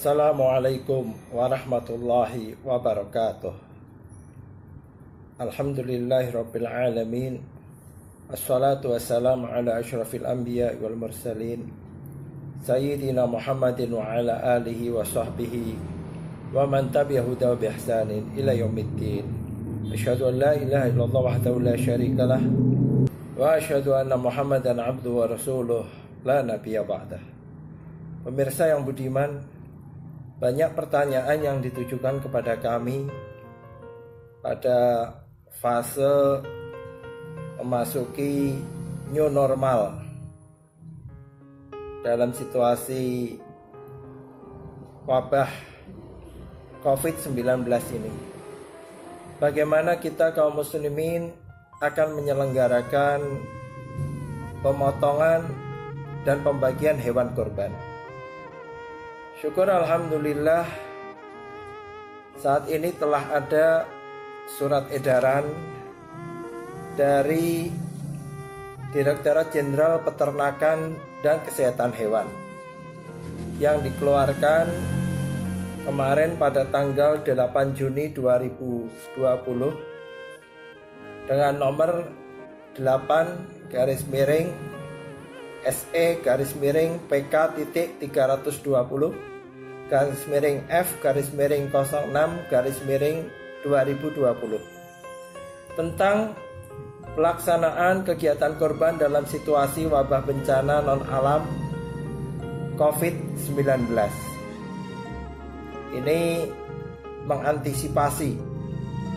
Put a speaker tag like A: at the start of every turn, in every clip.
A: Assalamualaikum warahmatullahi wabarakatuh. Alhamdulillahirabbil alamin. Assalatu wassalamu ala asyrafil anbiya wal mursalin Sayyidina Muhammadin wa ala alihi wa sahbihi wa man tabi'ahu bi ihsanin ila yaumiddin. Asyhadu an la ilaha illallah wahdahu la syarikalah wa asyhadu anna Muhammadan abduhu wa rasuluh la nabiyya ba'dah. Pemirsa yang budiman, banyak pertanyaan yang ditujukan kepada kami pada fase memasuki new normal dalam situasi wabah COVID-19 ini. Bagaimana kita kaum muslimin akan menyelenggarakan pemotongan dan pembagian hewan kurban. Syukur alhamdulillah, saat ini telah ada surat edaran dari Direktorat Jenderal Peternakan dan Kesehatan Hewan yang dikeluarkan kemarin pada tanggal 8 Juni 2020 dengan nomor 8-PK-PTT-320-F-06-2020 tentang pelaksanaan kegiatan kurban dalam situasi wabah bencana non-alam COVID-19. Ini mengantisipasi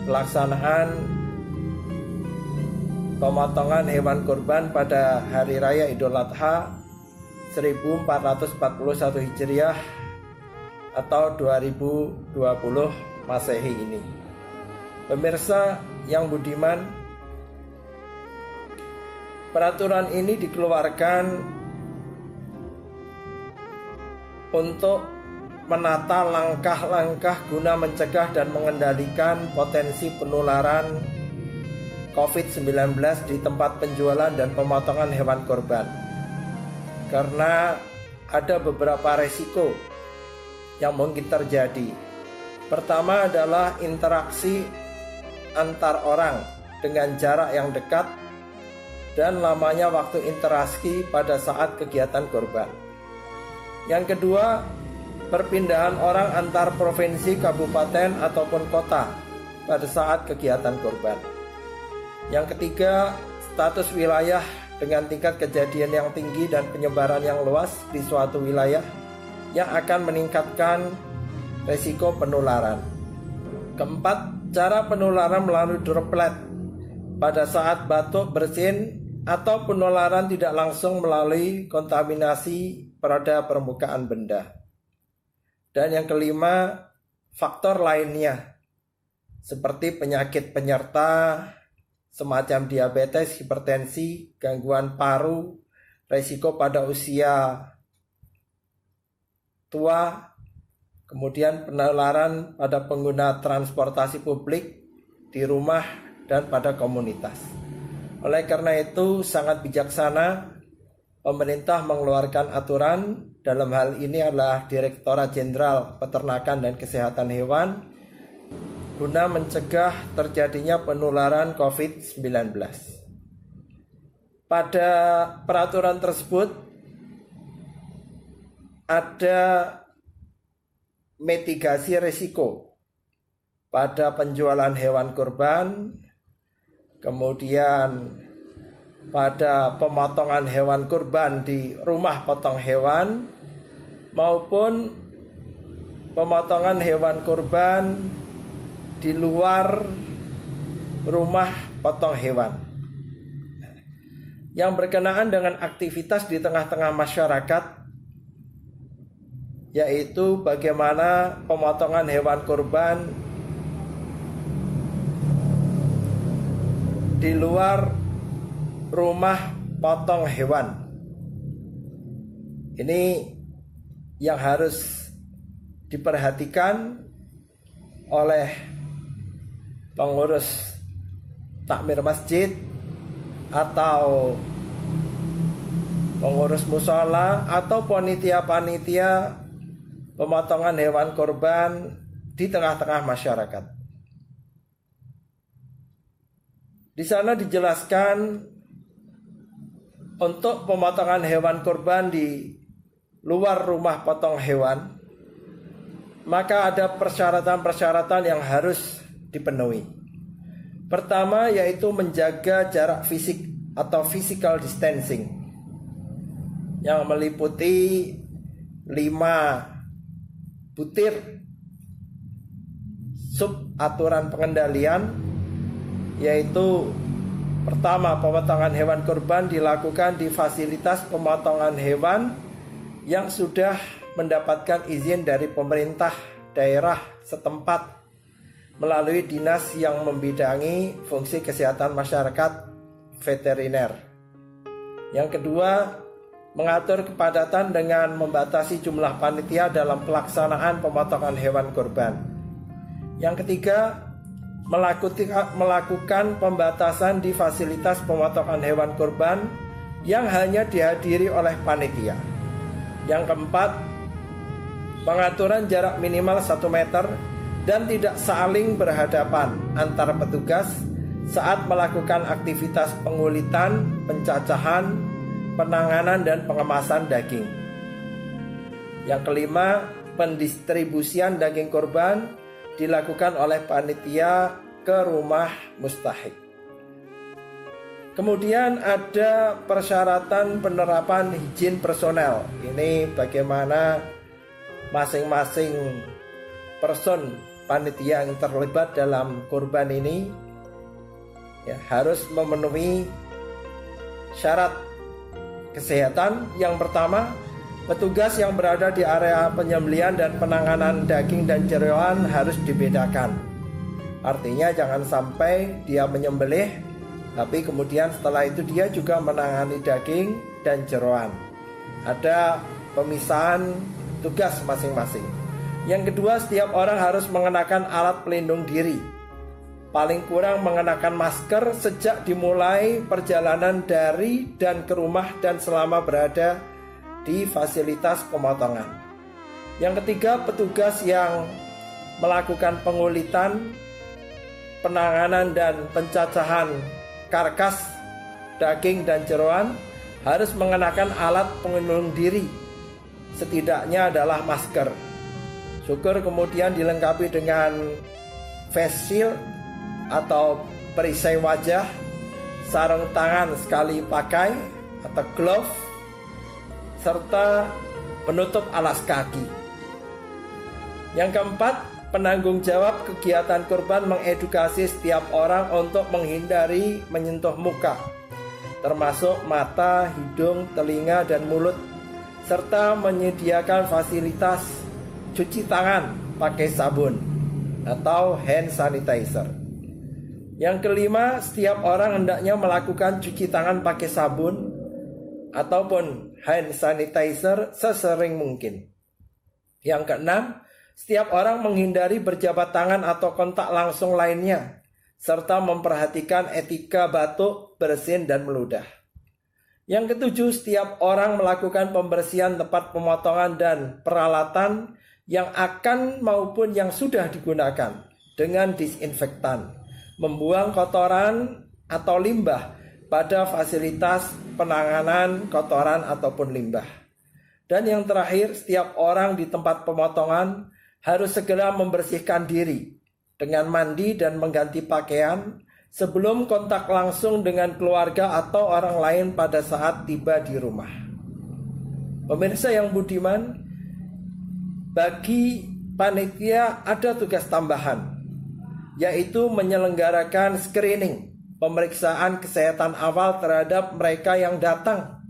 A: pelaksanaan pemotongan hewan kurban pada Hari Raya Idul Adha 1441 Hijriah atau 2020 Masehi ini. Pemirsa yang budiman, peraturan ini dikeluarkan untuk menata langkah-langkah guna mencegah dan mengendalikan potensi penularan COVID-19 di tempat penjualan dan pemotongan hewan kurban. Karena ada beberapa resiko yang mungkin terjadi. Pertama adalah interaksi antar orang dengan jarak yang dekat dan lamanya waktu interaksi pada saat kegiatan kurban. Yang kedua, perpindahan orang antar provinsi, kabupaten ataupun kota pada saat kegiatan kurban. Yang ketiga, status wilayah dengan tingkat kejadian yang tinggi dan penyebaran yang luas di suatu wilayah yang akan meningkatkan resiko penularan. Keempat, cara penularan melalui droplet pada saat batuk, bersin, atau penularan tidak langsung melalui kontaminasi pada permukaan benda. Dan yang kelima, faktor lainnya seperti penyakit penyerta semacam diabetes, hipertensi, gangguan paru, risiko pada usia tua, kemudian penularan pada pengguna transportasi publik, di rumah, dan pada komunitas. Oleh karena itu sangat bijaksana pemerintah mengeluarkan aturan, dalam hal ini adalah Direktorat Jenderal Peternakan dan Kesehatan Hewan, guna mencegah terjadinya penularan COVID-19. Pada peraturan tersebut ada mitigasi risiko pada penjualan hewan kurban, kemudian pada pemotongan hewan kurban di rumah potong hewan, maupun pemotongan hewan kurban di luar rumah potong hewan yang berkenaan dengan aktivitas di tengah-tengah masyarakat, yaitu bagaimana pemotongan hewan kurban di luar rumah potong hewan. Ini yang harus diperhatikan oleh pengurus takmir masjid atau pengurus musola atau panitia-panitia pemotongan hewan kurban di tengah-tengah masyarakat. Di sana dijelaskan untuk pemotongan hewan kurban di luar rumah potong hewan, maka ada persyaratan-persyaratan yang harus dipenuhi. Pertama yaitu menjaga jarak fisik atau physical distancing yang meliputi 5 butir sub aturan pengendalian, yaitu pertama, pemotongan hewan kurban dilakukan di fasilitas pemotongan hewan yang sudah mendapatkan izin dari pemerintah daerah setempat melalui dinas yang membidangi fungsi kesehatan masyarakat veteriner. Yang kedua, mengatur kepadatan dengan membatasi jumlah panitia dalam pelaksanaan pemotongan hewan kurban. Yang ketiga, melakukan pembatasan di fasilitas pemotongan hewan kurban yang hanya dihadiri oleh panitia. Yang keempat, pengaturan jarak minimal 1 meter dan tidak saling berhadapan antara petugas saat melakukan aktivitas pengulitan, pencacahan, penanganan dan pengemasan daging. Yang kelima, pendistribusian daging kurban dilakukan oleh panitia ke rumah mustahik. Kemudian ada persyaratan penerapan higien personel. Ini bagaimana masing-masing person panitia yang terlibat dalam kurban ini harus memenuhi syarat kesehatan. Yang pertama, petugas yang berada di area penyembelihan dan penanganan daging dan jeroan harus dibedakan. Artinya jangan sampai dia menyembelih, tapi kemudian setelah itu dia juga menangani daging dan jeroan. Ada pemisahan tugas masing-masing. Yang kedua, setiap orang harus mengenakan alat pelindung diri. Paling kurang mengenakan masker sejak dimulai perjalanan dari dan ke rumah dan selama berada di fasilitas pemotongan. Yang ketiga, petugas yang melakukan pengulitan, penanganan dan pencacahan karkas daging dan jeroan harus mengenakan alat pelindung diri, setidaknya adalah masker. Syukur kemudian dilengkapi dengan face shield atau perisai wajah, sarung tangan sekali pakai atau glove, serta penutup alas kaki. Yang keempat, penanggung jawab kegiatan kurban mengedukasi setiap orang untuk menghindari menyentuh muka, termasuk mata, hidung, telinga, dan mulut, serta menyediakan fasilitas cuci tangan pakai sabun atau hand sanitizer. Yang kelima, setiap orang hendaknya melakukan cuci tangan pakai sabun ataupun hand sanitizer sesering mungkin. Yang keenam, setiap orang menghindari berjabat tangan atau kontak langsung lainnya, serta memperhatikan etika batuk, bersin, dan meludah. Yang ketujuh, setiap orang melakukan pembersihan tempat pemotongan dan peralatan yang akan maupun yang sudah digunakan dengan disinfektan, membuang kotoran atau limbah pada fasilitas penanganan kotoran ataupun limbah. Dan yang terakhir, setiap orang di tempat pemotongan harus segera membersihkan diri dengan mandi dan mengganti pakaian sebelum kontak langsung dengan keluarga atau orang lain pada saat tiba di rumah. Pemirsa yang budiman, bagi panitia ada tugas tambahan, yaitu menyelenggarakan screening, pemeriksaan kesehatan awal terhadap mereka yang datang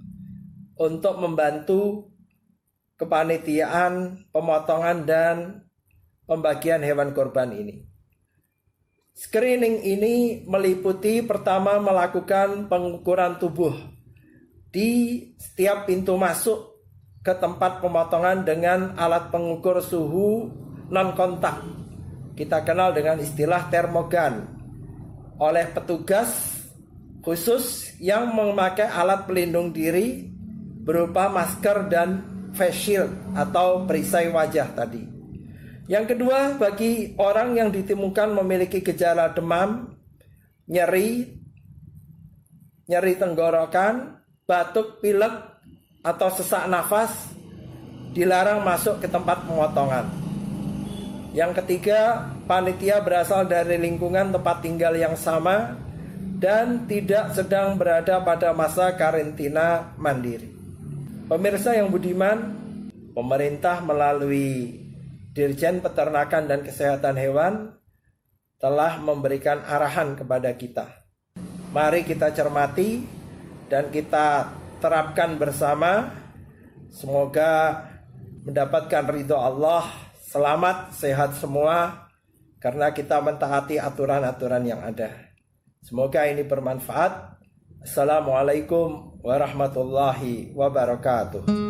A: untuk membantu kepanitiaan, pemotongan, dan pembagian hewan kurban ini. Screening ini meliputi pertama melakukan pengukuran tubuh di setiap pintu masuk ke tempat pemotongan dengan alat pengukur suhu non-kontak. Kita kenal dengan istilah termogan, oleh petugas khusus yang memakai alat pelindung diri berupa masker dan face shield atau perisai wajah tadi. Yang kedua, bagi orang yang ditemukan memiliki gejala demam, nyeri tenggorokan, batuk, pilek, atau sesak nafas, dilarang masuk ke tempat pemotongan. Yang ketiga, panitia berasal dari lingkungan tempat tinggal yang sama dan tidak sedang berada pada masa karantina mandiri. Pemirsa yang budiman, pemerintah melalui Dirjen Peternakan dan Kesehatan Hewan telah memberikan arahan kepada kita. Mari kita cermati dan kita terapkan bersama. Semoga mendapatkan ridho Allah. Selamat, sehat semua, karena kita mentaati aturan-aturan yang ada. Semoga ini bermanfaat. Assalamualaikum warahmatullahi wabarakatuh.